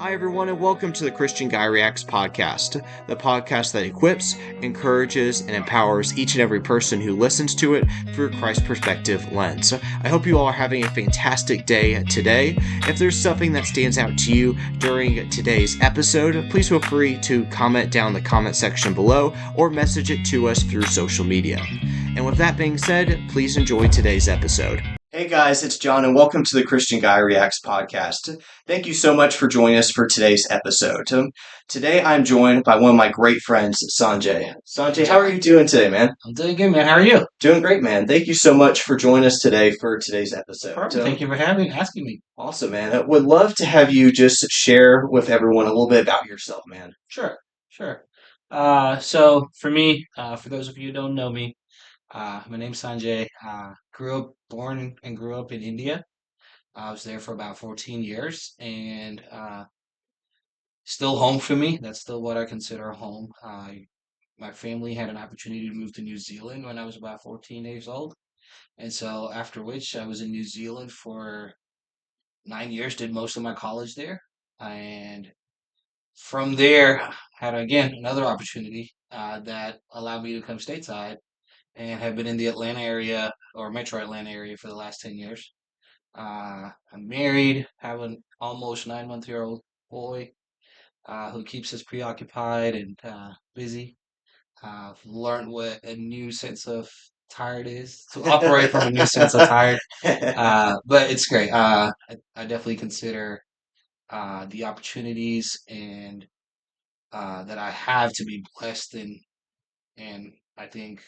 Hi, everyone, and welcome to the Christian Guy Reacts podcast, the podcast that equips, encourages, and empowers each and every person who listens to it through a Christ perspective lens. I hope you all are having a fantastic day today. If there's something that stands out to you during today's episode, please feel free to comment down in the comment section below or message it to us through social media. And with that being said, please enjoy today's episode. Hey guys, it's John, and welcome to the Christian Guy Reacts podcast. Thank you so much for joining us for today's episode. Today I'm joined by one of my great friends, Sanjay. Sanjay, how are you doing today, man? I'm doing good, man. How are you? Doing great, man. Thank you so much for joining us today for today's episode. Perfect. Thank you for asking me. Awesome, man. I would love to have you just share with everyone a little bit about yourself, man. Sure. So for me, for those of you who don't know me, my name's Sanjay. Born and grew up in India. I was there for about 14 years, and still home for me. That's still what I consider home. My family had an opportunity to move to New Zealand when I was about 14 years old, and so after which I was in New Zealand for 9 years, did most of my college there, and from there had again another opportunity that allowed me to come stateside and have been in the Atlanta area or Metro Atlanta area for the last 10 years. I'm married, have an almost 9-month-old boy who keeps us preoccupied and busy. I've learned what a new sense of tired is to operate from a new sense of tired. But it's great. I definitely consider the opportunities and that I have to be blessed, and I think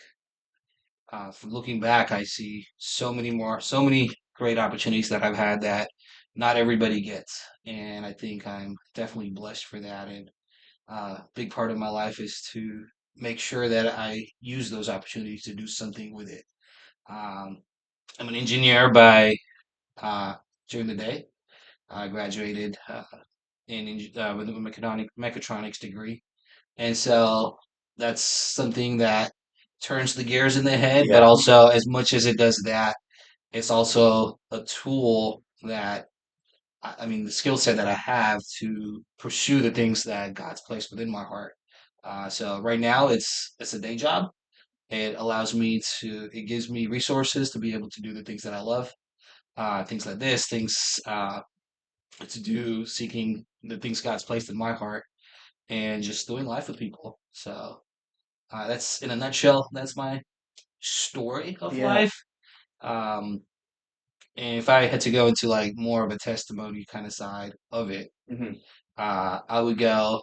from looking back, I see so many great opportunities that I've had that not everybody gets, and I think I'm definitely blessed for that. And big part of my life is to make sure that I use those opportunities to do something with it. Um, I'm an engineer by uh, during the day. I graduated with a mechatronics degree. And so that's something that turns the gears in the head, but Yeah. also as much as it does that, it's also a tool that I mean the skill set that I have to pursue the things that God's placed within my heart. So right now it's a day job. It gives me resources to be able to do the things that I love. Things like this, things to do, seeking the things God's placed in my heart and just doing life with people. So that's in a nutshell. That's my story of Yeah. life. Um, and if I had to go into like more of a testimony kind of side of it, Hmm. I would go.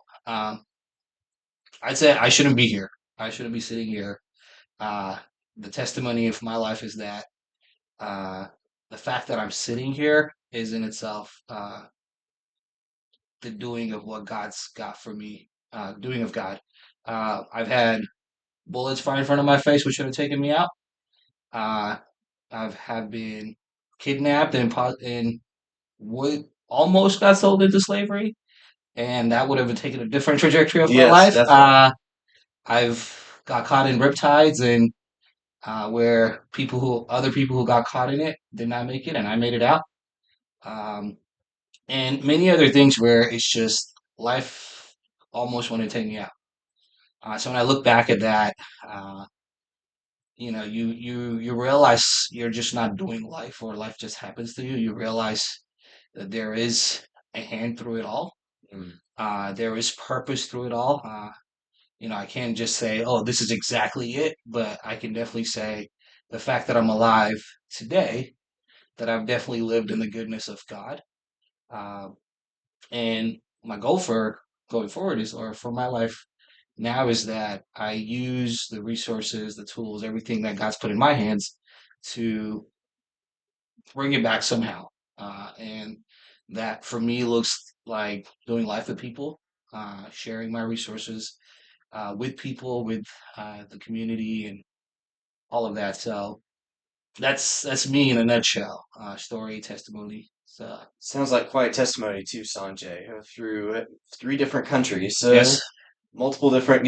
I'd say I shouldn't be here. I shouldn't be sitting here. Uh, the testimony of my life is that uh, the fact that I'm sitting here is in itself the doing of what God's got for me. Doing of God. I've had bullets fly in front of my face, which should have taken me out. Uh, I've have been kidnapped and would almost got sold into slavery, and that would have taken a different trajectory of my Yes, life. definitely. I've got caught in riptides and where other people who got caught in it did not make it, and I made it out. Um, and many other things where it's just life almost wanted to take me out. So when I look back at that, uh, you realize you're just not doing life, or life just happens to you. You realize that there is a hand through it all. Mm. There is purpose through it all. I can't just say, oh, this is exactly it, but I can definitely say the fact that I'm alive today, that I've definitely lived in the goodness of God. Um, and my goal for going forward or for my life now is that I use the resources, the tools, everything that God's put in my hands to bring it back somehow. And that for me looks like doing life with people, sharing my resources with people, with the community, and all of that. So that's me in a nutshell. Story, testimony. So Sounds like quite a testimony too, Sanjay, through three different countries. yes, multiple different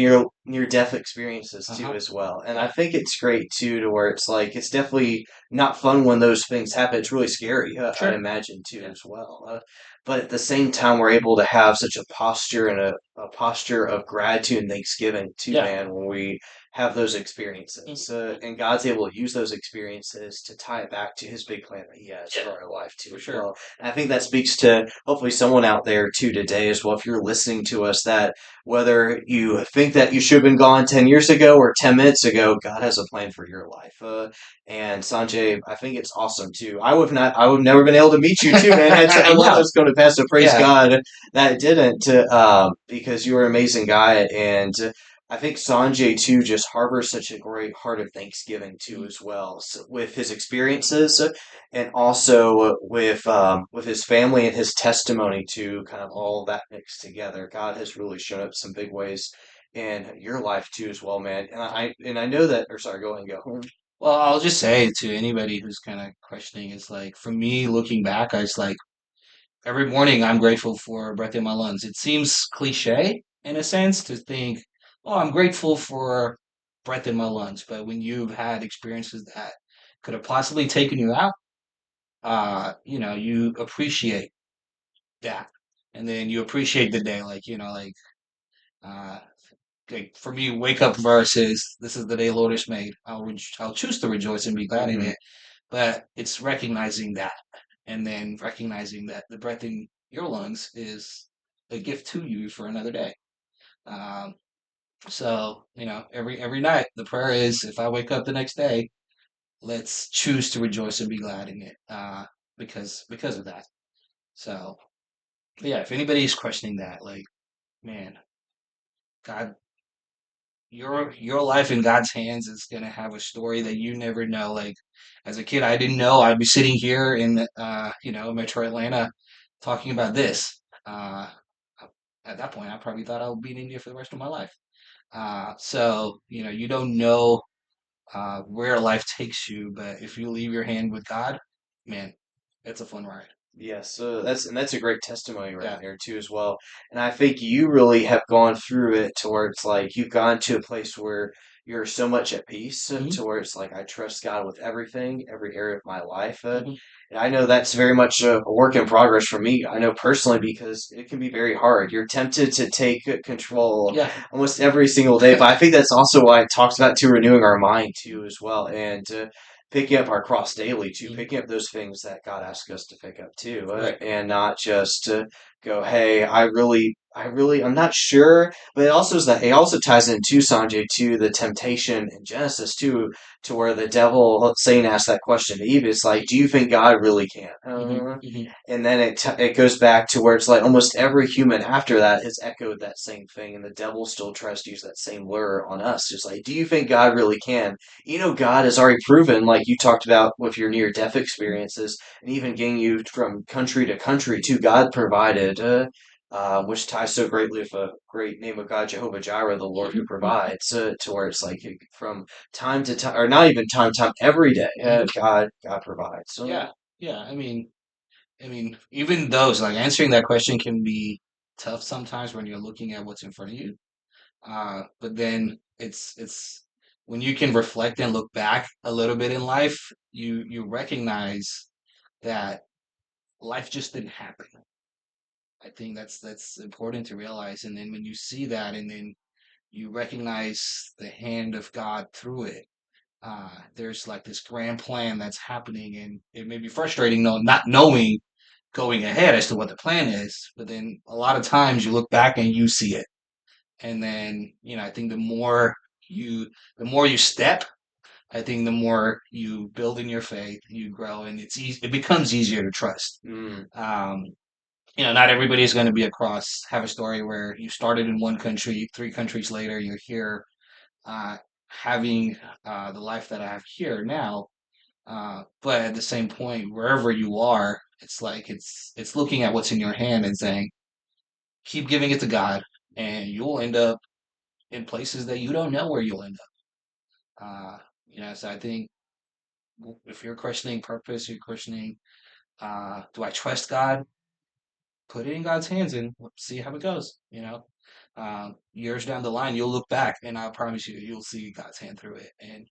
near death experiences too Uh-huh. as well. And I Yeah. think it's great too to where it's like it's definitely not fun when those things happen. It's really scary, I Sure. imagine too Yeah. as well. But at the same time, we're able to have such a posture and a posture of gratitude and thanksgiving too, Yeah. man, when we have those Mhm. experiences. And God's able to use those experiences to tie it back to His big plan that He has Yeah. for our life too For as sure. well. And I think that speaks to hopefully someone out there too today as well. If you're listening to us, that whether you think that you should have been gone 10 years ago or 10 minutes ago, God has a plan for your life. And Sanjay, I think it's awesome too. I would have never been able to meet you too, man. Had I a lot of know. us go to pass, so praise Yeah. God that it didn't, because you were an amazing guy. And I think Sanjay too just harbors such a great heart of thanksgiving too Mhm. as well, so with his experiences and also with his family and his testimony to kind of Mhm. all that mixed together. God has really shown up some big ways in your life too as well, man. And I know that. Or sorry, go ahead and go. Well, I'll just say to anybody who's kind of questioning, it's like for me looking back, I was like every morning I'm grateful for breath in my lungs. It seems cliche in a sense to think, oh, I'm grateful for breath in my lungs. But when you've had experiences that could have possibly taken you out, you appreciate that. And then you appreciate the day, uh, like for me, wake up versus this is the day Lord has made. I'll choose to rejoice and be glad in Hmm. it. But it's recognizing that, and then recognizing that the breath in your lungs is a gift to you for another day. Um, so every night the prayer is, if I wake up the next day, let's choose to rejoice and be glad in it, because of that. So yeah, if anybody's questioning that, like, man, God, your life in God's hands is gonna have a story that you never know. Like as a kid, I didn't know I'd be sitting here in Metro Atlanta talking about this. At that point, I probably thought I would be in India for the rest of my life. So you don't know where life takes you, but if you leave your hand with God, man, it's a fun ride. Yes, so that's a great testimony right Yeah. there too as well. And I think you really have gone through it to where it's like you've gone to a place where you're so much at peace Hmm. to where it's like I trust God with everything, every area of my life. Hmm. And I know that's very much a work in progress for me. I know personally because it can be very hard. You're tempted to take control Yeah. almost every single day, but I think that's also why it talks about to renewing our mind too as well. And picking up our cross daily too, Hmm. picking up those things that God asks us to pick up too, Right. and not just to go, hey, I'm not sure. But it also ties into Sanjay to the temptation in Genesis too, to where the devil, Satan asked that question to Eve. It's like, do you think God really can? Hmm. Hmm. And then it goes back to where it's like almost every human after that has echoed that same thing, and the devil still tries to use that same lure on us. Just like, do you think God really can? God has already proven, like you talked about with your near death experiences, and even getting you from country to country too. God provided, which ties so greatly with a great name of God, Jehovah Jireh, the Lord who provides, to where it's like from time to time, or not even time, every day, Hmm. God provides. Yeah. Yeah. I mean, even those like answering that question can be tough sometimes when you're looking at what's in front of you. But then it's when you can reflect and look back a little bit in life, you recognize that life just didn't happen. I think that's important to realize. And then when you see that, and then you recognize the hand of God through it, there's like this grand plan that's happening, and it may be frustrating, not knowing going ahead as to what the plan is. But then a lot of times you look back and you see it. And then, I think the more you step, I think the more you build in your faith, you grow, and it becomes easier to trust. Mm. Um, not everybody is going to be have a story where you started in one country, 3 countries later, you're here, uh, having the life that I have here now. But at the same point, wherever you are, it's like it's looking at what's in your hand and saying, keep giving it to God, and you'll end up in places that you don't know where you'll end up. So I think if you're questioning purpose, you're questioning, do I trust God? put it in God's hands and see how it goes. Years down the line, you'll look back, and I promise you, you'll see God's hand through it, and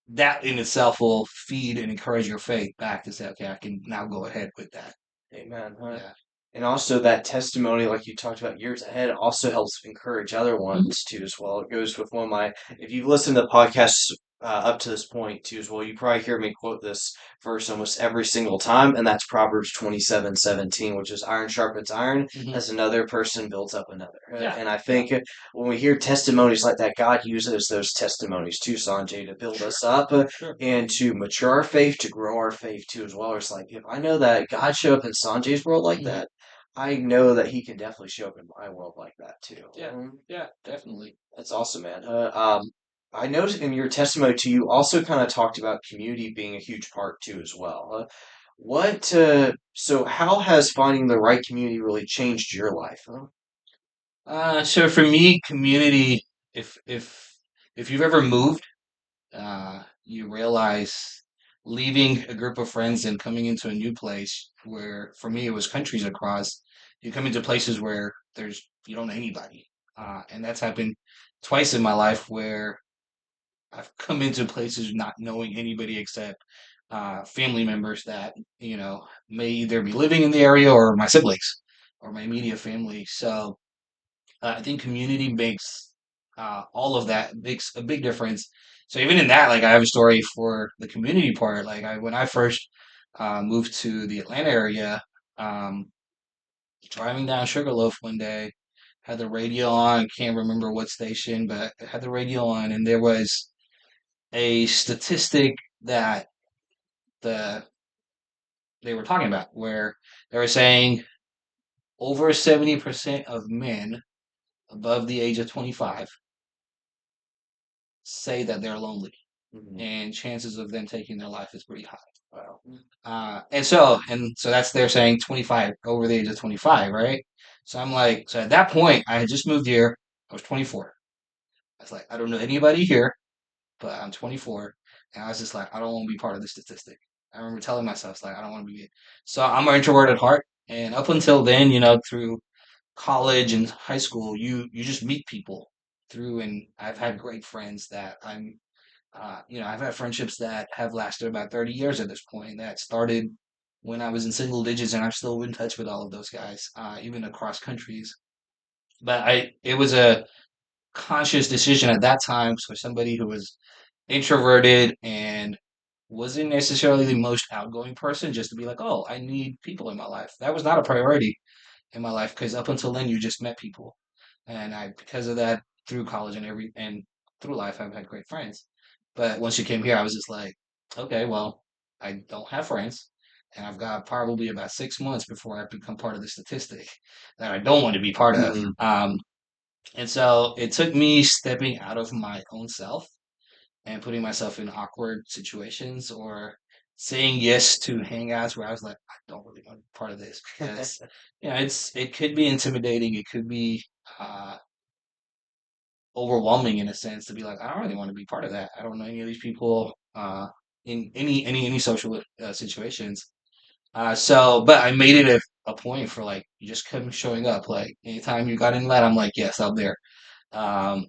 that in itself will feed and encourage your faith back to say, okay, I can now go ahead with that. Amen. Yeah. And also that testimony, like you talked about years ahead, also helps encourage other ones too as well. It goes with one of my, if you've listened to the podcast up to this point too as well, you probably hear me quote this verse almost every single time, and that's Proverbs 27:17, which is iron sharpens iron, Hmm. as another person builds up another. Yeah. And I Yeah. think when we hear testimonies like that, God uses those testimonies too, Sanjay, to build Sure. us up Sure. and to mature our faith, to grow our faith too as well. It's like, if I know that God showed up in Sanjay's world like Hmm. that, I know that he can definitely show up in my world like that too. Yeah. Yeah. Definitely. That's awesome, man. I noticed in your testimony too, you also kind of talked about community being a huge part too as well. So how has finding the right community really changed your life? Huh? So for me, community. If you've ever moved, you realize leaving a group of friends and coming into a new place where for me it was countries across. You come into places where you don't know anybody, and that's happened twice in my life where I've come into places not knowing anybody except family members that may either be living in the area or my siblings or my immediate family. So I think community makes all of that makes a big difference. So even in that, like I have a story for the community part. Like when I first moved to the Atlanta area, um, driving down Sugarloaf one day, had the radio on. Can't remember what station, but I had the radio on, and there was a statistic that the they were talking about where they were saying over 70% of men above the age of 25 say that they're lonely, Mhm. and chances of them taking their life is pretty high. Wow. And so that's they're saying 25 over the age of 25, right? So I'm like, so at that point, I had just moved here. I was 24. I was like, I don't know anybody here, but I'm 24, and I was just like, I don't want to be part of this statistic. I remember telling myself, like, I don't want to be. So I'm an introvert at heart, and up until then, through college and high school, you just meet people through, and I've had great friends that I've had friendships that have lasted about 30 years at this point. That started when I was in single digits, and I'm still in touch with all of those guys, even across countries. But it was a conscious decision at that time for somebody who was introverted and wasn't necessarily the most outgoing person, just to be like, oh, I need people in my life. That was not a priority in my life because up until then, you just met people, and because of that, through college and through life, I've had great friends. But once you came here, I was just like, okay, well, I don't have friends, and I've got probably about 6 months before I become part of the statistic that I don't want to be part of. Mhm. And so it took me stepping out of my own self and putting myself in awkward situations or saying yes to hangouts where I was like, I don't really want to be part of this because it could be intimidating. It could be uh, overwhelming in a sense to be like, I don't really want to be part of that. I don't know any of these people in any social situations. But I made it a point for like you just kept showing up. Like anytime you got in that, I'm like, yes, I'm there. Um,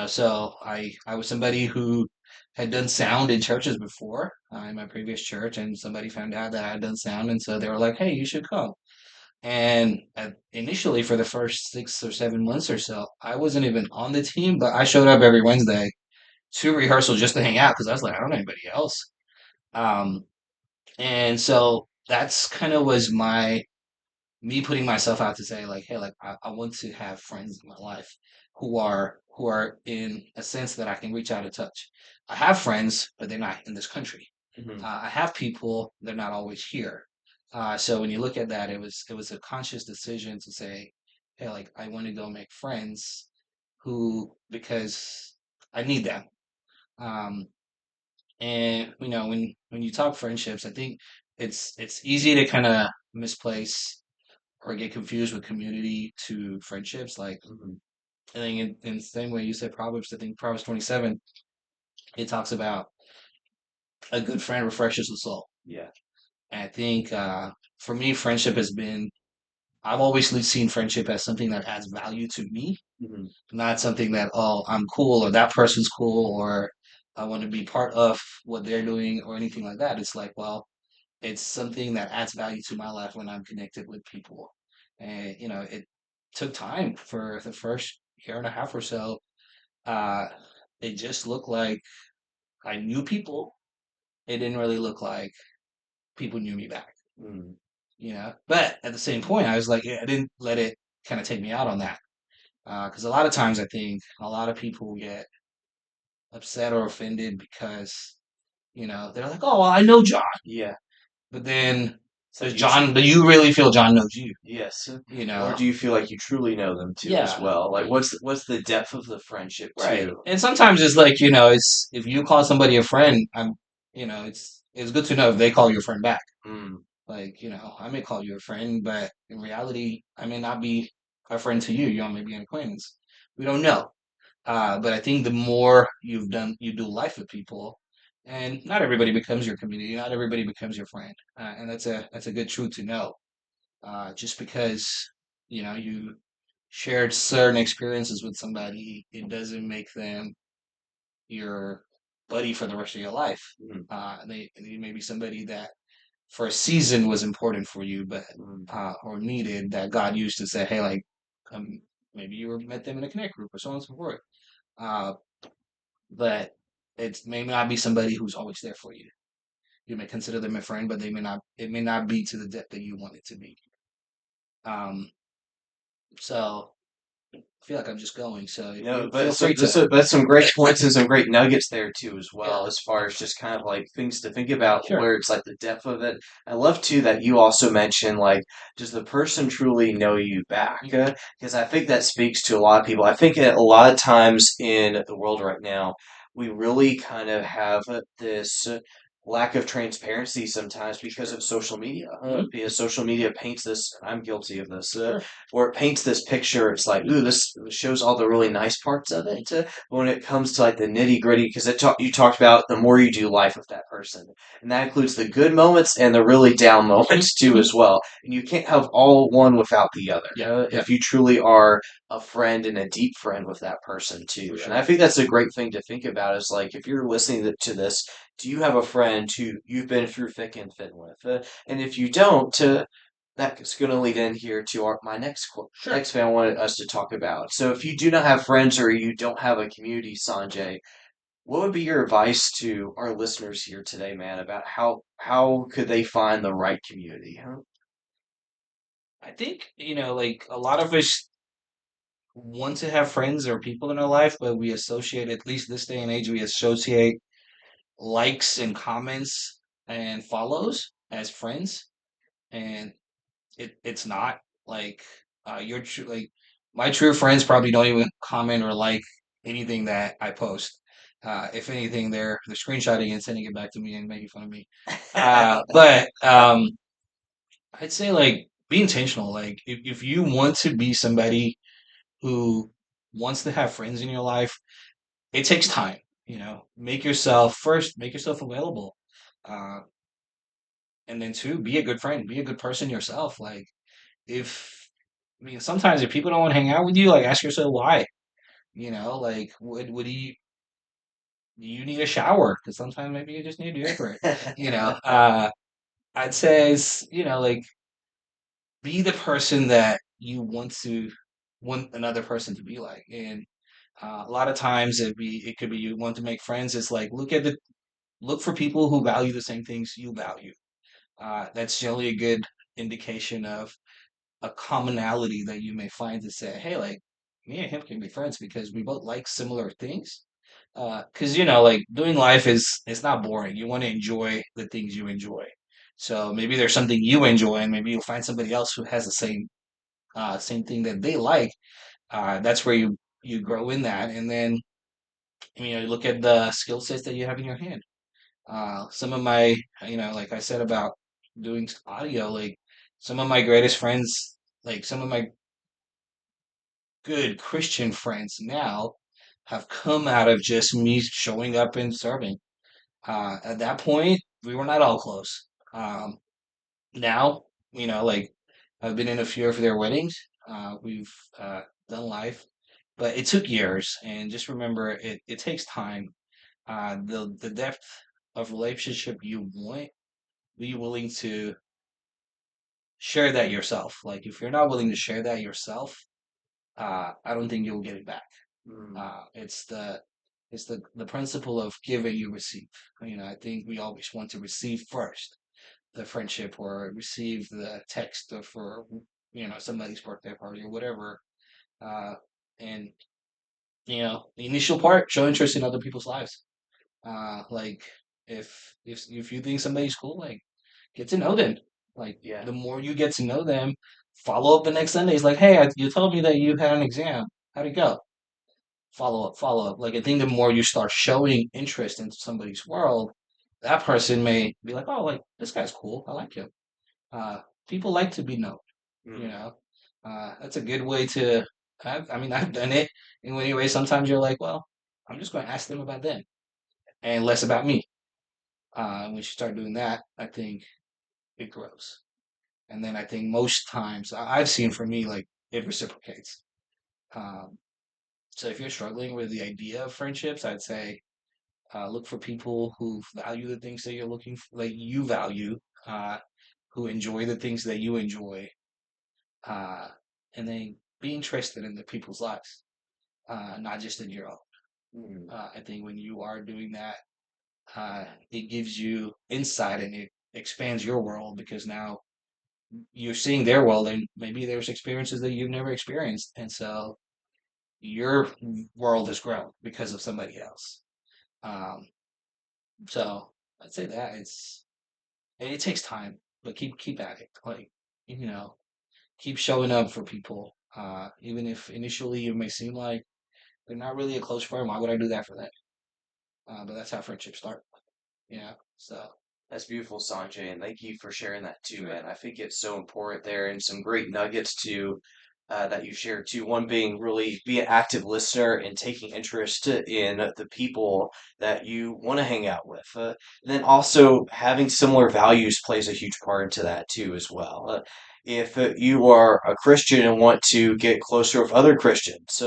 so I was somebody who had done sound in churches before in my previous church, and somebody found out that I had done sound, and so they were like, "Hey, you should come." And initially, for the first 6 or 7 months or so, I wasn't even on the team, but I showed up every Wednesday to rehearsal just to hang out because I was like, I don't know anybody else. Um, and so that's kind of was my me putting myself out to say like, hey, like I want to have friends in my life who are in a sense that I can reach out and touch. I have friends, but they're not in this country. Mhm. I have people, they're not always here. So when you look at that, it was a conscious decision to say, hey, like I want to go make friends who because I need them. Um, and when you talk friendships, I think it's easy to kind of misplace or get confused with community to friendships. Like Mhm. I think in the same way you said Proverbs, I think Proverbs 27, it talks about a good friend refreshes the soul. Yeah. And I think for me, friendship has been, I've always seen friendship as something that adds value to me, Mhm. not something that, oh, I'm cool or that person's cool or I want to be part of what they're doing or anything like that. It's like, well, it's something that adds value to my life when I'm connected with people. And, it took time for the first year and a half or so. Uh, it just looked like I knew people. It didn't really look like people knew me back, Mm. But at the same point, I was like, yeah, I didn't let it kind of take me out on that. Because a lot of times I think a lot of people get upset or offended because, they're like, oh, well, I know John. Yeah. But then So does you tr- John, do you really feel John knows you? yes. You Or know? do you feel like you truly know them too as Yeah. well? Like what's the depth of the friendship Right. too? And sometimes it's like, it's if you call somebody a friend, it's good to know if they call your friend back. Mm. Like, I may call you a friend, but in reality, I may not be a friend to you. You may be an acquaintance. We don't know. But I think the more you do life with people, and not everybody becomes your community, not everybody becomes your friend, and that's a good truth to know. Just because you shared certain experiences with somebody, it doesn't make them your buddy for the rest of your life. Mm. They may be somebody that for a season was important for you, but Mm. or needed that God used to say, hey, like, maybe you were met them in a connect group or so on and so forth. Uh, but it may not be somebody who's always there for you. You may consider them a friend, but they may not. It may not be to the depth that you want it to be. Um, so I feel like I'm just going. So if No, you feel but so free to, that's some great points and some great nuggets there too as yeah, well, as far as just kind of like things to think about sure, where it's like the depth of it. I love too that you also mentioned like, does the person truly know you back? mhm, Because I think that speaks to a lot of people. I think a lot of times in the world right now, we really kind of have this lack of transparency sometimes because sure, of social media. hmm, Because social media paints this, I'm guilty of this, sure, where it paints this picture. It's like, mhm, ooh, this shows all the really nice parts of it. But when it comes to like the nitty gritty, because you talked about the more you do life with that person, and that includes the good moments and the really down mhm, moments too mhm, as well. And you can't have all one without the other. yeah, yeah, If you truly are a friend and a deep friend with that person for too. And I sure, think that's a great thing to think about is like if you're listening to this, do you have a friend who you've been through thick and thin with? And if you don't, that's going to lead in here to my sure. next thing I wanted us to talk about. So, if you do not have friends or you don't have a community, Sanjay, what would be your advice to our listeners here today, man, about how could they find the right community? Huh? I think like a lot of us want to have friends or people in our life, but we associate, at least this day and age, we associate likes and comments and follows as friends, and it's not like your true like my true friends probably don't even comment or like anything that I post. If anything, they're screenshotting and sending it back to me and making fun of me. But I'd say like be intentional. Like if you want to be somebody who wants to have friends in your life, it takes time. Make yourself available. Uh, and then two, be a good friend, be a good person yourself. Like if I mean sometimes if people don't want to hang out with you, like ask yourself why. Like would you do you need a shower? Because sometimes maybe you just need deodorant. You know, uh, I'd say like be the person that you want another person to be like, and a lot of times it could be you want to make friends. It's like look for people who value the same things you value. That's generally a good indication of a commonality that you may find to say, hey, like me and him can be friends because we both like similar things. Because like doing life is it's not boring. You want to enjoy the things you enjoy. So maybe there's something you enjoy, and maybe you'll find somebody else who has the same thing that they like. That's where you grow in that, and then you look at the skill sets that you have in your hand. Some of my, like I said about doing audio, like some of my greatest friends, like some of my good Christian friends now have come out of just me showing up and serving. At that point, we were not all close. Now Like I've been in a few of their weddings. We've done live, but it took years. And just remember, it takes time. The depth of relationship you want, be willing to share that yourself. Like if you're not willing to share that yourself, I don't think you'll get it back. Mm. It's the principle of give and you receive. I think we always want to receive first the friendship or receive the text for somebody's birthday party or whatever. Uh, and the initial part, show interest in other people's lives. Like if you think somebody's cool, like get to know them. Like Yeah. the more you get to know them, follow up the next Sunday. It's like, hey, you told me that you had an exam. How'd it go? Follow up, follow up. Like I think the more you start showing interest into somebody's world, that person may be like, oh, like this guy's cool. I like him. Uh, People like to be known. You Mm. know, that's a good way to. I mean, I've done it in many ways. Sometimes you're like, well, I'm just going to ask them about them and less about me. When you start doing that, I think it grows. And then I think most times I've seen for me, like it reciprocates. Um, so if you're struggling with the idea of friendships, I'd say look for people who value the things that you're looking for, like you value, uh, who enjoy the things that you enjoy, uh, and then be interested in the people's lives, not just in your own. Mm. I think when you are doing that, it gives you insight and it expands your world because now you're seeing their world and maybe there's experiences that you've never experienced. And so your world has grown because of somebody else. Um, so I'd say that it takes time, but keep at it. Like, you know, keep showing up for people. Even if initially it may seem like they're not really a close friend, why would I do that for them? But that's how friendships start. So That's beautiful, Sanjay, and thank you for sharing that too, man. I think it's so important there, and some great nuggets too that you shared too. One being really be an active listener and taking interest in the people that you want to hang out with. And then also having similar values plays a huge part into that too as well. If you are a Christian and want to get closer with other Christians,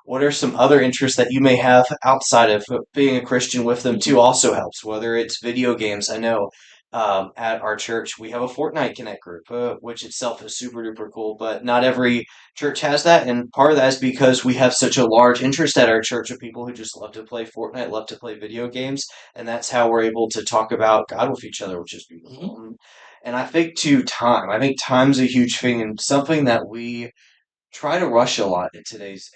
what are some other interests that you may have outside of being a Christian with them too also helps, whether it's video games. I know at our church we have a Fortnite Connect group, which itself is super duper cool, but not every church has that. And part of that is because we have such a large interest at our church of people who just love to play Fortnite, love to play video games. And that's how we're able to talk about God with each other, which is mhm. beautiful. And I think too, time. I think time's a huge thing and something that we try to rush a lot in today's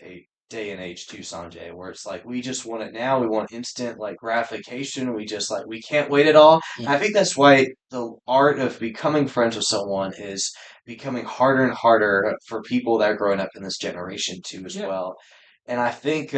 day and age too, Sanjay, where it's like we just want it now, we want instant like gratification, we just like we can't wait at all. And I think that's why the art of becoming friends with someone is becoming harder and harder for people that are growing up in this generation too as Yeah. well. And I think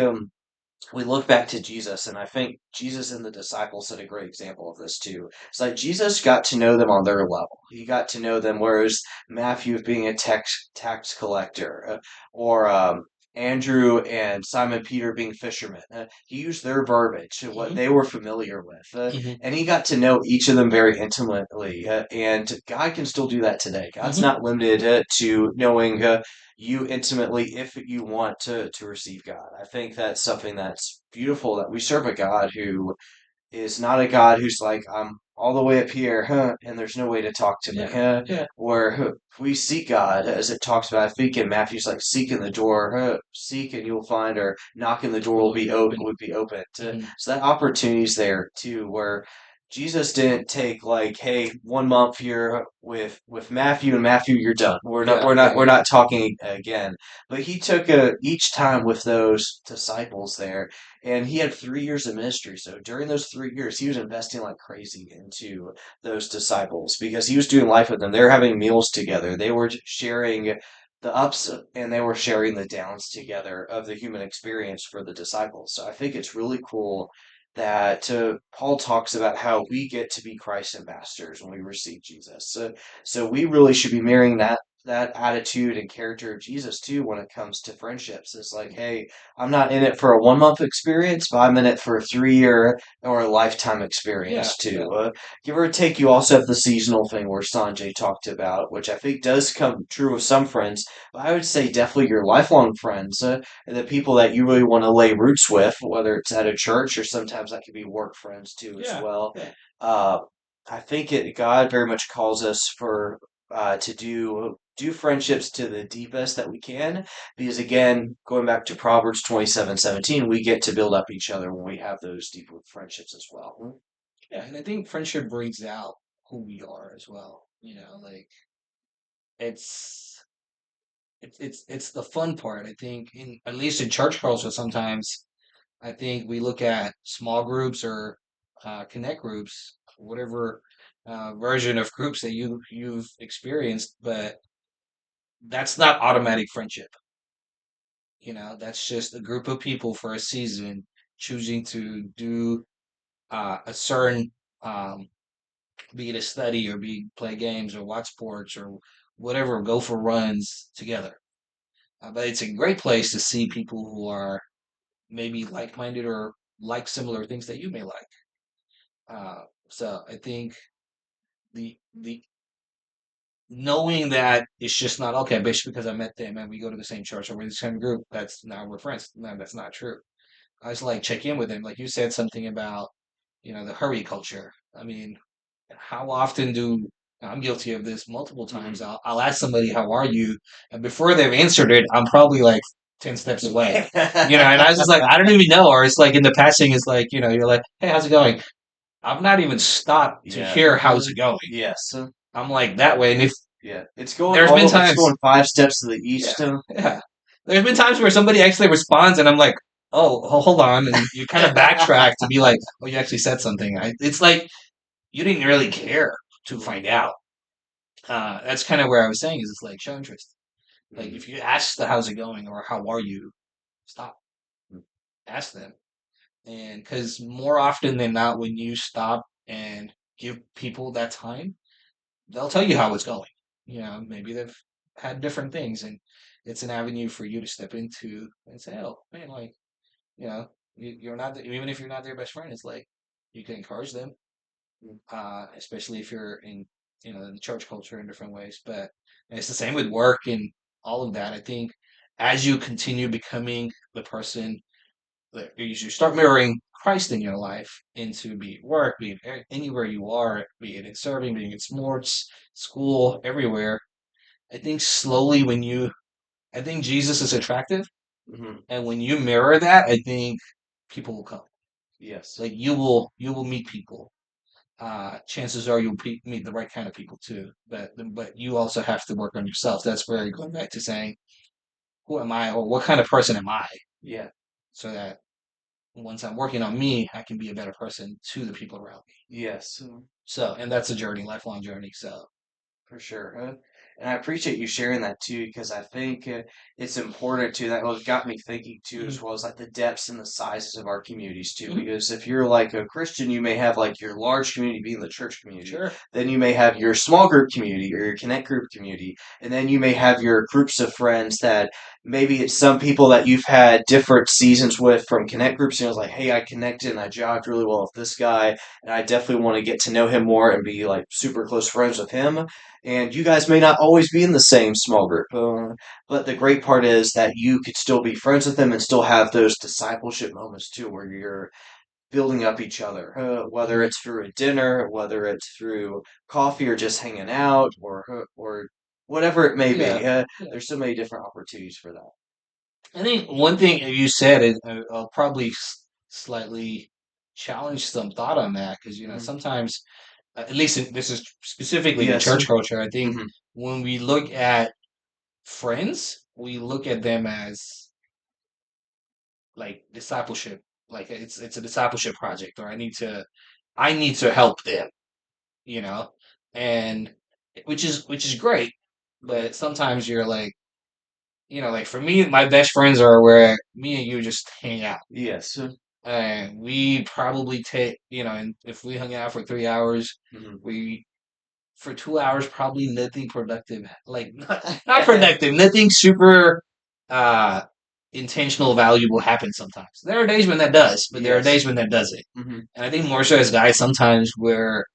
we look back to Jesus, and I think Jesus and the disciples set a great example of this too. It's like Jesus got to know them on their level. He got to know them, whereas Matthew being a tax collector, or Andrew and Simon Peter being fishermen. He used their verbiage, what Mhm. they were familiar with, Mhm. and he got to know each of them very intimately. And God can still do that today. God's Mhm. not limited to knowing you intimately if you want to receive God. I think that's something that's beautiful that we serve a God who is not a God who's like, I'm all the way up here, and there's no way to talk to me, Yeah. Yeah. Or if we seek God, as it talks about, I think in Matthew's like, seek in the door, seek and you'll find, or knock in the door Will be open. would be open. Mhm. So that opportunity's there too, where Jesus didn't take like, hey, 1 month here with Matthew, and Matthew, you're done. Yeah. We're Yeah. not talking again. But he took each time with those disciples there, and he had 3 years of ministry. So during those 3 years, he was investing like crazy into those disciples because he was doing life with them. They were having meals together. They were sharing the ups and they were sharing the downs together of the human experience for the disciples. So I think it's really cool that Paul talks about how we get to be Christ's ambassadors when we receive Jesus. So we really should be mirroring that that attitude and character of Jesus too when it comes to friendships. It's like, hey, I'm not in it for a 1 month experience, but I'm in it for a 3 year or a lifetime Yeah, experience yeah, too. Give or take, you also have the seasonal thing where Sanjay talked about, which I think does come true with some friends, but I would say definitely your lifelong friends, and the people that you really want to lay roots with, whether it's at a church or sometimes that could be work friends too as yeah, well. yeah. Uh, I think God very much calls us for to do friendships to the deepest that we can, because again, going back to Proverbs 27:17, we get to build up each other when we have those deeper friendships as well. Yeah, and I think friendship brings out who we are as well. Like it's it's the fun part. I think in at least in church culture sometimes I think we look at small groups or connect groups, whatever version of groups that you've experienced, but that's not automatic friendship. That's just a group of people for a season choosing to do a certain, um, be it a study or be play games or watch sports or whatever, go for runs together. But it's a great place to see people who are maybe like-minded or like similar things that you may like. So I think the knowing that it's just not okay, based because I met them and we go to the same church or we're in the same group. That's now we're friends. No, that's not true. I just like check in with them. Like you said something about, the hurry culture. I mean, how often do I'm guilty of this multiple times. Mhm. I'll ask somebody, "How are you?" And before they've answered it, I'm probably like 10 steps away. And I was just like, I don't even know. Or it's like in the passing, it's like, you're like, "Hey, how's it going?" I've not even stopped to Yeah. hear how's it going. Yes. I'm like that way, and if Yeah. there's been It's going times, 5 steps to the yeah, east. yeah, there's been times where somebody actually responds, and I'm like, "Oh, hold on," and you kind of backtrack to be like, "Oh, you actually said something." It's like you didn't really care to Mhm. find out. That's kind of where I was saying is it's like show interest. Like Mhm. if you ask the how's it going or how are you, stop, ask them, and because more often than not, when you stop and give people that time, they'll tell you how it's going. Maybe they've had different things, and it's an avenue for you to step into and say, "Oh man, like you're not even if you're not their best friend, it's like you can encourage them, especially if you're in the church culture in different ways. But it's the same with work and all of that. I think as you continue becoming the person that you start mirroring Christ in your life into be it work, be it anywhere you are, be it in serving, be it in sports, school, everywhere. I think slowly I think Jesus is attractive, Mhm. and when you mirror that, I think people will come. Yes. Like you will meet people. Chances are you'll meet the right kind of people too. But you also have to work on yourself. That's where you're going back to saying, who am I, or what kind of person am I, Yeah. so that once I'm working on me, I can be a better person to the people around me. Yes. So, and that's a journey, lifelong journey. So, For sure. And I appreciate you sharing that too, because I think it's important too. That was got me thinking too, mhm, as well as like the depths and the sizes of our communities too. mhm, Because if you're like a Christian, you may have like your large community being the church community. sure, Then you may have your small group community or your connect group community. And then you may have your groups of friends that maybe it's some people that you've had different seasons with from connect groups. And it was like, hey, I connected and I jogged really well with this guy. And I definitely want to get to know him more and be like super close friends with him, and you guys may not always be in the same small group. But the great part is that you could still be friends with them and still have those discipleship moments too, where you're building up each other, whether mhm, it's through a dinner, whether it's through coffee or just hanging out, or whatever it may yeah, be. yeah. There's so many different opportunities for that. I think one thing you said is I'll probably slightly challenge some thought on that because Mhm. sometimes, at least this is specifically in Yes. church culture. I think Hmm. when we look at friends, we look at them as like discipleship, like it's a discipleship project, or I need to help them, you know, and which is great, but sometimes you're like, like for me, my best friends are where me and you just hang out. Yes. And we probably take, and if we hung out for 3 hours, Hmm. we for 2 hours, probably nothing productive. Like not productive, nothing super uh intentional, valuable happens sometimes. There are days when that does, but there are Yes. days when that doesn't. Hmm. And I think more so as guys, sometimes we're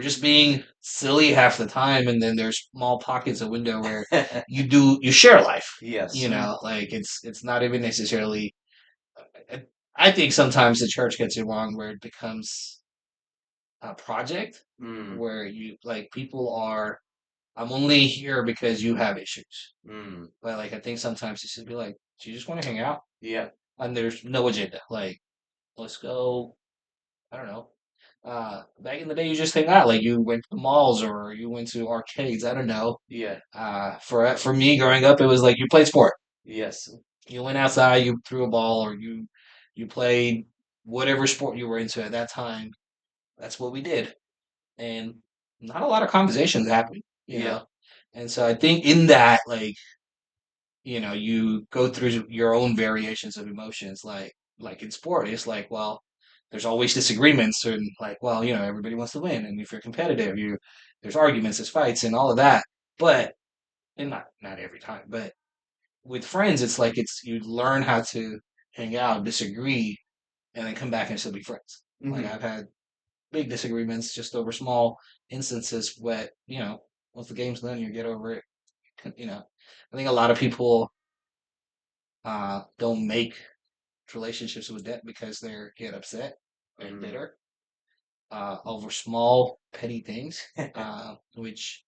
just being silly half the time, and then there's small pockets of window where you share life. Yes. You know, like it's not even necessarily. I I think sometimes the church gets it wrong, where it becomes a project Mm, where you like people are. I'm only here because you have issues. mm, But like I think sometimes it should be like, do you just want to hang out? yeah. And there's no agenda. Like, let's go. I don't know. Back in the day, you just hang out. Like you went to the malls or you went to arcades. I don't know. Yeah. For me growing up, it was like you played sport. Yes. You went outside, you threw a ball, or you played whatever sport you were into at that time. That's what we did, and not a lot of conversations happened. You Yeah. know, and so I think in that, like you go through your own variations of emotions, like in sport, it's like, well, there's always disagreements, and like, well, everybody wants to win, and if you're competitive, there's arguments, there's fights, and all of that. But and not every time, but with friends, it's like you learn how to hang out, disagree, and then come back and still be friends. Like Hmm. I've had big disagreements just over small instances, but once the game's done, you get over it. You know, I think a lot of people don't make relationships with that because they get upset and Mm. bitter over small petty things, which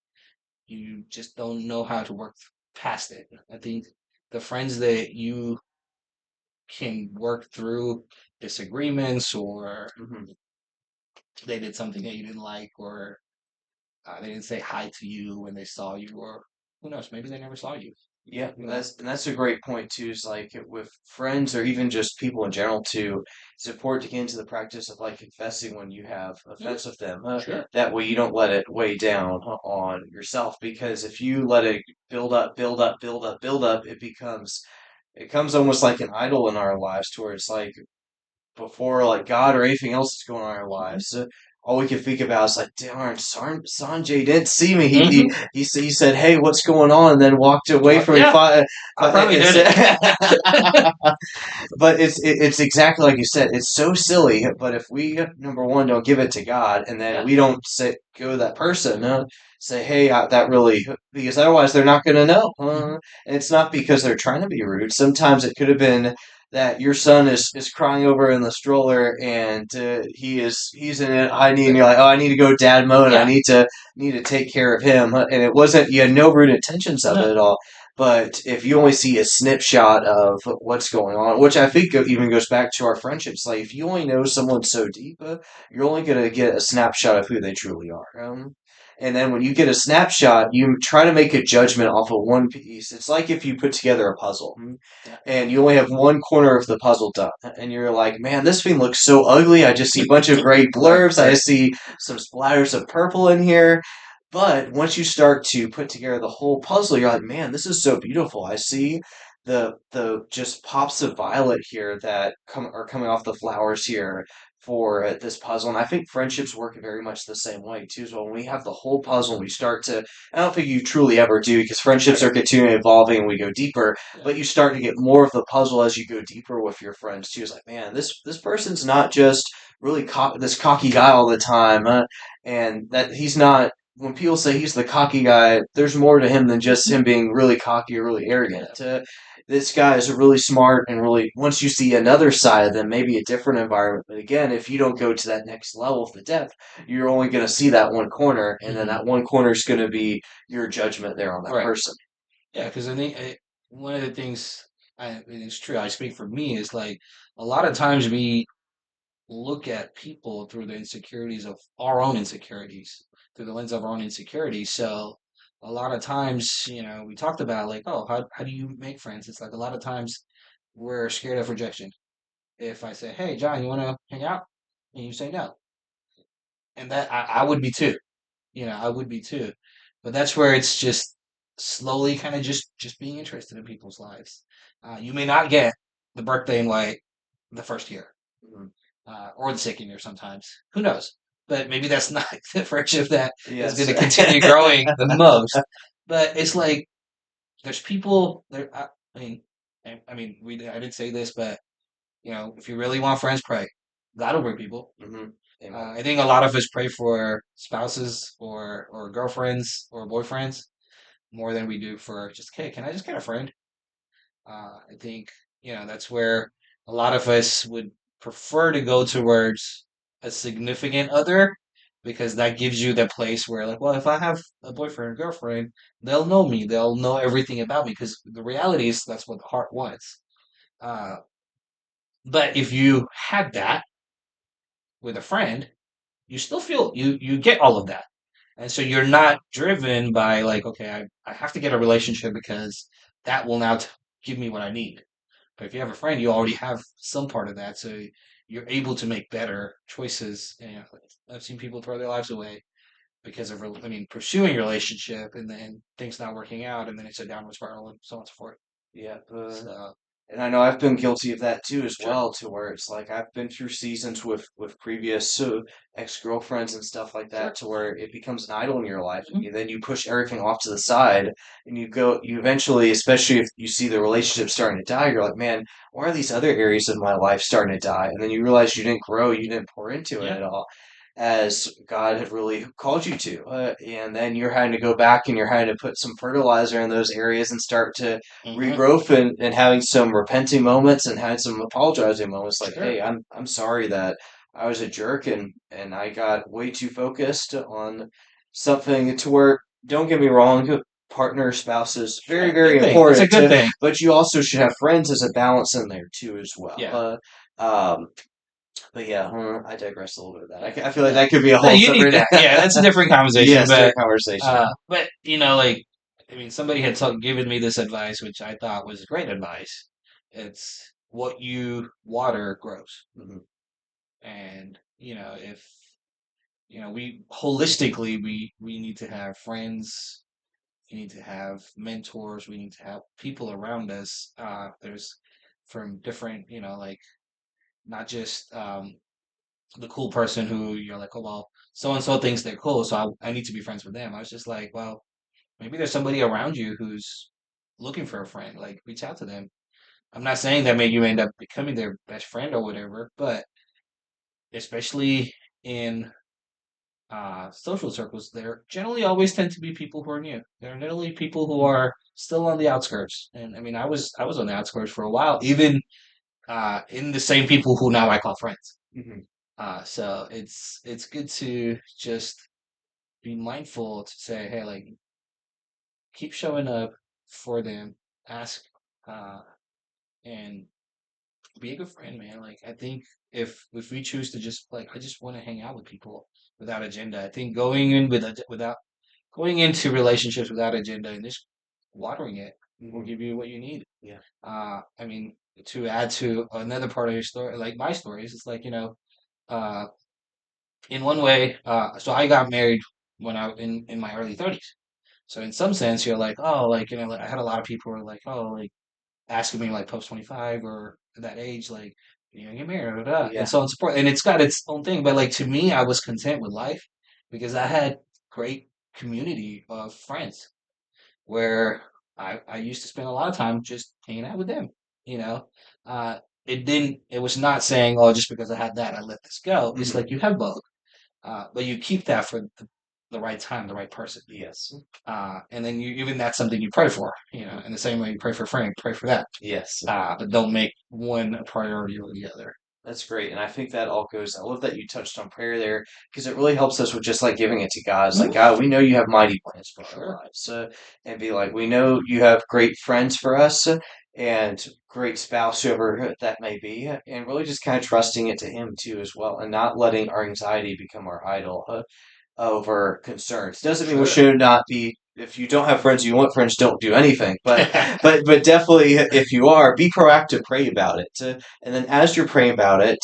you just don't know how to work past it. I think the friends that you can work through disagreements, or Hmm. they did something that you didn't like, or they didn't say hi to you when they saw you, or who knows, maybe they never saw you. Yeah, You know, that's a great point too. Is like with friends or even just people in general too, it's important to get into the practice of like confessing when you have yeah, offense with them. sure. That way you don't let it weigh down on yourself. Because if you let it build up, build up, build up, build up, it comes almost like an idol in our lives, to where it's like before like God or anything else that's going on in our Hmm. lives. All we can think about is like, darn, Sanjay didn't see me. Hmm. He said, "Hey, what's going on?" And then walked away from me. Yeah, I probably And did it. said, but it's exactly like you said. It's so silly. But if we number one don't give it to God, and then Yeah. we don't go to that person, say, "Hey, that really," because otherwise they're not going to know. Hmm. And it's not because they're trying to be rude. Sometimes it could have been that your son is crying over in the stroller, and he's in it. And you're like, oh, I need to go dad mode. And I Yeah. need to take care of him. And it wasn't, you had no rude intentions of it No. at all. But if you only see a snapshot of what's going on, which I think even goes back to our friendships, like if you only know someone so deep, you're only gonna get a snapshot of who they truly are. And then when you get a snapshot, you try to make a judgment off of one piece. It's like if you put together a puzzle Yeah. and you only have one corner of the puzzle done, and you're like, man, this thing looks so ugly. I just see a bunch of gray Right. blurbs. I Right. just see some splatters of purple in here. But once you start to put together the whole puzzle, you're like, man, this is so beautiful. I see the just pops of violet here that are coming off the flowers here for this puzzle. And I think friendships work very much the same way too. So when we have the whole puzzle, we start to. I don't think you truly ever do, because friendships Right. are continually evolving and we go deeper. Yeah. But you start to get more of the puzzle as you go deeper with your friends too. It's like, man, this person's not just really this cocky guy all the time, and that he's not. When people say he's the cocky guy, there's more to him than just him being really cocky or really arrogant. Yeah. This guy is really smart, and really, once you see another side of them, maybe a different environment. But again, if you don't go to that next level of the depth, you're only going to see that one corner, and then Hmm. that one corner is going to be your judgment there on that Right. person. Yeah. Because I think one of the things, and it's true, I speak for me, is like a lot of times we look at people through the insecurities of our own insecurities, through the lens of our own insecurities. So a lot of times, we talked about like, oh, how do you make friends? It's like a lot of times we're scared of rejection. If I say, hey, John, you want to hang out? And you say no. And that I would be too. I would be too. But that's where it's just slowly kind of just being interested in people's lives. You may not get the birthday invite the first year, Mhm. or the second year sometimes. Who knows? but maybe that's not the friendship that is going Yes. to continue growing the most. But it's like there's people there. I mean, I didn't say this, but if you really want friends, pray. God will bring people. Hmm. Amen. I think a lot of us pray for spouses or girlfriends or boyfriends more than we do for just, hey, can I just get a friend? I think, that's where a lot of us would prefer to go towards a significant other because that gives you the place where, like, well, if I have a boyfriend or girlfriend, they'll know me. They'll know everything about me because the reality is that's what the heart wants. Uh, but if you had that with a friend, you still feel you get all of that. And so you're not driven by like, okay, I have to get a relationship because that will now give me what I need. But if you have a friend, you already have some part of that, so you're able to make better choices. And I've seen people throw their lives away because of, pursuing a relationship and then things not working out, and then it's a downward spiral and so on and so forth. Yeah. So And I know I've been guilty of that too as sure. well, to where it's like I've been through seasons with previous ex-girlfriends and stuff like that, Sure. to where it becomes an idol in your life, Mhm. and then you push everything off to the side, and you eventually, especially if you see the relationship starting to die, you're like, man, why are these other areas of my life starting to die? And then you realize you didn't grow, you didn't pour into it Yeah. at all, as God had really called you to. And then you're having to go back and you're having to put some fertilizer in those areas and start to Hmm. regrowth, and having some repenting moments and having some apologizing moments, like, Sure. hey, I'm sorry that I was a jerk, and I got way too focused on something, to where, don't get me wrong, partner, spouse is very, Sure. very Good thing. It's a important, good thing. but you also should have friends as a balance in there too as well. Yeah. But yeah, I digress a little bit of that. I feel like No. that could be a No, whole you need separate that. Yeah, that's a different conversation. yes, But different conversation. but like somebody had given me this advice, which I thought was great advice. It's what you water grows. Hmm. And if we holistically we need to have friends, we need to have mentors, we need to have people around us. There's from different, like not just the cool person who you're like, oh well, so and so thinks they're cool, so I need to be friends with them. I was just like, well, maybe there's somebody around you who's looking for a friend. Like, reach out to them. I'm not saying that maybe you end up becoming their best friend or whatever, but especially in social circles, there generally always tend to be people who are new. There are generally people who are still on the outskirts, and I was on the outskirts for a while, even in the same people who now I call friends. Hmm. So it's good to just be mindful to say, hey, like keep showing up for them, ask, uh, and be a good friend, man. Like I think if we choose to just like I just want to hang out with people without agenda. I think going in without going into relationships without agenda and just watering it will Hmm. give you what you need. Yeah. To add to another part of your story, like my stories, it's like uh, in one way, so I got married when I in my early 30s. So in some sense, you're like, oh, like like, I had a lot of people who were like, oh, like asking me like post 25 or at that age, like, get married, and Yeah. so on and so forth. And it's got its own thing. But like to me, I was content with life because I had great community of friends where I used to spend a lot of time just hanging out with them. You know, it was not saying, oh, just because I had that, I let this go. It's Hmm. like you have both, but you keep that for the right time, the right person. Yes. And then even that's something you pray for, in the same way you pray for a friend, pray for that. Yes. But don't make one a priority over the other. That's great. And I think that all goes, I love that you touched on prayer there, because it really helps us with just like giving it to God. It's like, Mhm. God, we know you have mighty plans for our Sure. lives. And be like, we know you have great friends for us, and great spouse, whoever that may be. And really just kind of trusting it to Him too, as well, and not letting our anxiety become our idol. Over concerns. Doesn't mean we Sure. should not be. If you don't have friends, you want friends. Don't do anything. But definitely, if you are, be proactive. Pray about it, and then as you're praying about it,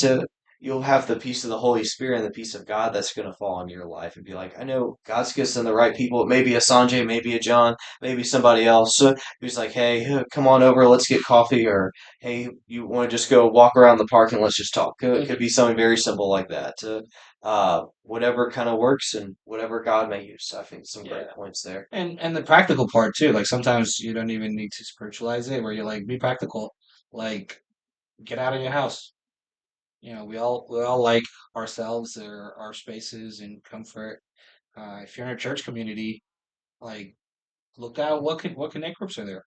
you'll have the peace of the Holy Spirit and the peace of God that's going to fall on your life, and be like, I know God's going to send the right people. It may be a Sanjay, maybe a John, maybe somebody else who's like, hey, come on over, let's get coffee, or hey, you want to just go walk around the park and let's just talk. It could be something very simple like that. whatever kind of works and whatever God may use. So I think some great Yeah. points there. And the practical part too. Like sometimes you don't even need to spiritualize it, where you're like, be practical. Like get out of your house. We all like ourselves or our spaces and comfort. If you're in a church community, like look out what connect groups are there.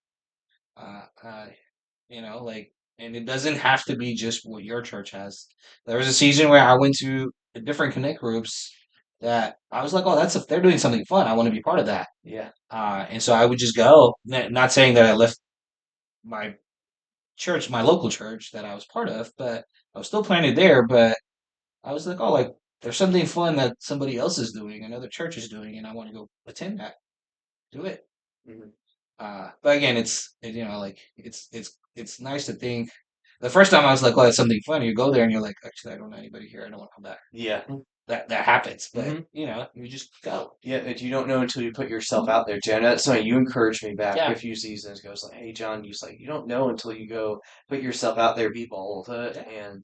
Uh, uh, like, and it doesn't have to be just what your church has. There was a season where I went to different connect groups that I was like, oh, they're doing something fun. I want to be part of that. Yeah. And so I would just go. Not saying that I left my church, my local church that I was part of, but I was still planted there. But I was like, oh, like there's something fun that somebody else is doing, another church is doing, and I want to go attend that. Do it. Hmm. But again, like it's nice to think. The first time I was like, well, it's something fun. You go there and you're like, actually, I don't know anybody here. I don't want to come back. Yeah. That happens, but Hmm. you just go. Yeah, but you don't know until you put yourself out there, Jen. That's something you encouraged me back a Yeah, few seasons ago. It's like, hey, John, you don't know until you go put yourself out there, be bold, yeah, and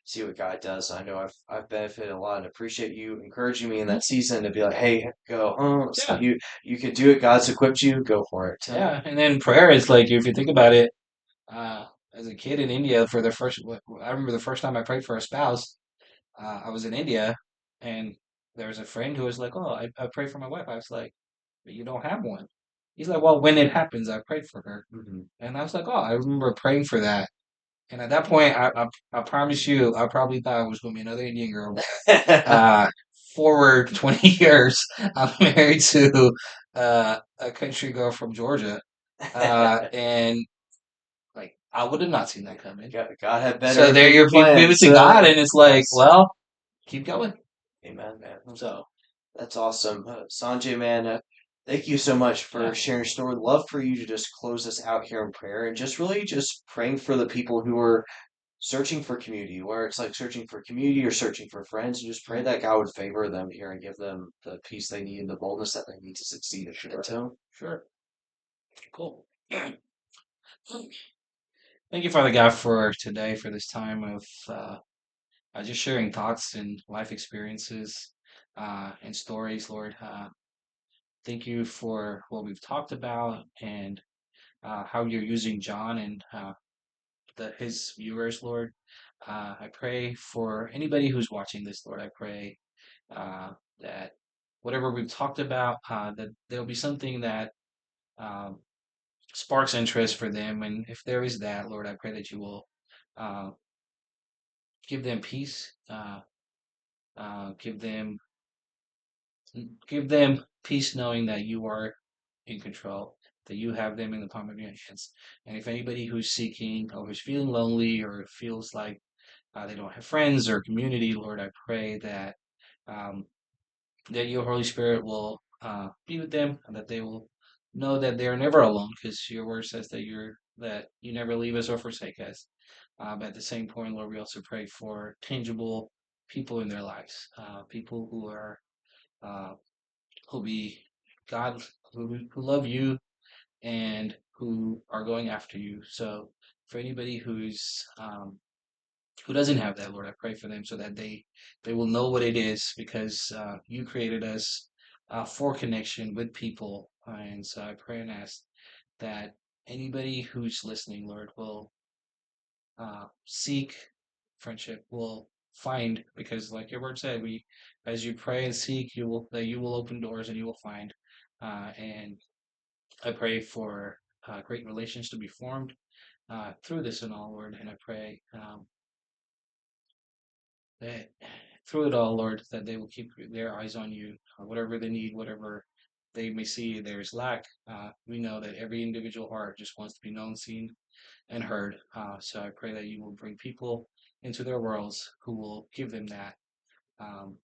see what God does. I know I've benefited a lot and appreciate you encouraging me in that season to be like, hey, go, so yeah, you can do it. God's equipped you. Go for it. yeah. And then prayer is like, if you think about it, uh, as a kid in India, for the first, I remember the first time I prayed for a spouse. I was in India, and there was a friend who was like, "Oh, I prayed for my wife." I was like, "But you don't have one." He's like, "Well, when it happens, I prayed for her." Hmm. And I was like, "Oh, I remember praying for that." And at that point, I promise you, I probably thought it was going to be another Indian girl. Uh, Forward 20 years, I'm married to a country girl from Georgia, and like I would have not seen that coming. God had So better there bigger you're moving plans. to God, and it's like, Yes. well, keep going. Amen, man. So That's awesome. Sanjay, man, thank you so much for yeah, sharing your story. Love for you to just close us out here in prayer and just really just praying for the people who are searching for community, where it's like searching for community or searching for friends, and just pray yeah, that God would favor them here and give them the peace they need and the boldness that they need to succeed at sure, it. sure, cool. Thank you, Father God, for today, for this time of just sharing thoughts and life experiences and stories, Lord. Thank you for what we've talked about and how you're using John and his viewers, Lord. I pray for anybody who's watching this, Lord. I pray that whatever we've talked about, that there'll be something that um, sparks interest for them. And if there is that, Lord, I pray that you will uh, give them peace, uh, give them give them peace knowing that you are in control, that you have them in the palm of your hands. And if anybody who's seeking or who's feeling lonely or feels like they don't have friends or community, Lord, I pray um, that your Holy Spirit will be with them and that they will know that they are never alone, because your word says that you never leave us or forsake us. But at the same point, Lord, we also pray for tangible people in their lives, people uh, who be God, who love you and who are going after you. So for anybody who doesn't have that, Lord, I pray for them so that they will know what it is, because you created us for connection with people. And so I pray and ask that anybody who's listening, Lord, will seek friendship, will find, because like your word said, we as you pray and seek, you will open doors and you will find. And I pray for great relations to be formed through this and all, Lord. And I pray that through it all, Lord, that they will keep their eyes on you, whatever they need, whatever they may see there's lack. We know that every individual heart just wants to be known, seen, and heard. So I pray that you will bring people into their worlds who will give them that um,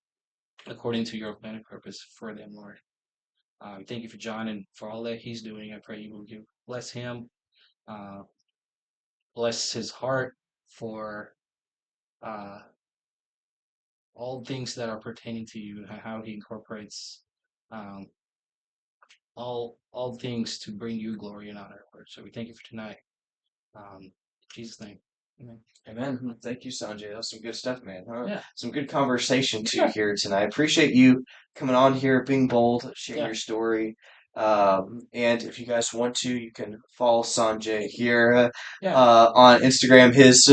according to your plan and purpose for them, Lord. Thank you for John and for all that he's doing. I pray you will bless him, uh, bless his heart for uh, all things that are pertaining to you, and how he incorporates um, all things to bring you glory and honor, Lord. So we thank you for tonight. In Jesus' name. Amen. Thank you, Sanjay. That was some good stuff, man. Huh? Yeah. Some good conversation too Yeah. here tonight. Appreciate you coming on here, being bold, sharing Yeah. your story. And if you guys want to, you can follow Sanjay here Yeah. on Instagram. His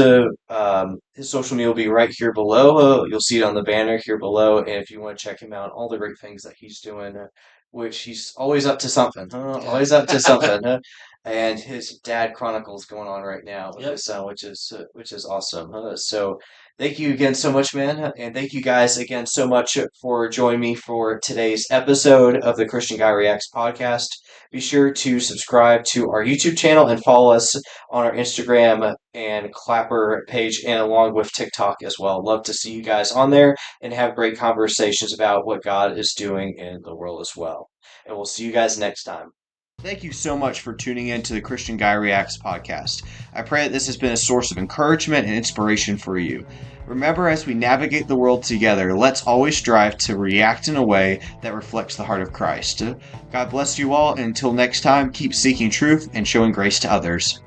social media will be right here below. You'll see it on the banner here below. And if you want to check him out, all the great things that he's doing, which he's always up to something. Huh? Yeah. Always up to something. Huh? And his dad chronicles going on right now with Yep. his son, which is awesome. So thank you again so much, man, and thank you guys again so much for joining me for today's episode of the Christian Guy Reacts podcast. Be sure to subscribe to our YouTube channel and follow us on our Instagram and Clapper page, and along with TikTok as well. Love to see you guys on there and have great conversations about what God is doing in the world as well. And we'll see you guys next time. Thank you so much for tuning in to the Christian Guy Reacts podcast. I pray that this has been a source of encouragement and inspiration for you. Remember, as we navigate the world together, let's always strive to react in a way that reflects the heart of Christ. God bless you all, and until next time, keep seeking truth and showing grace to others.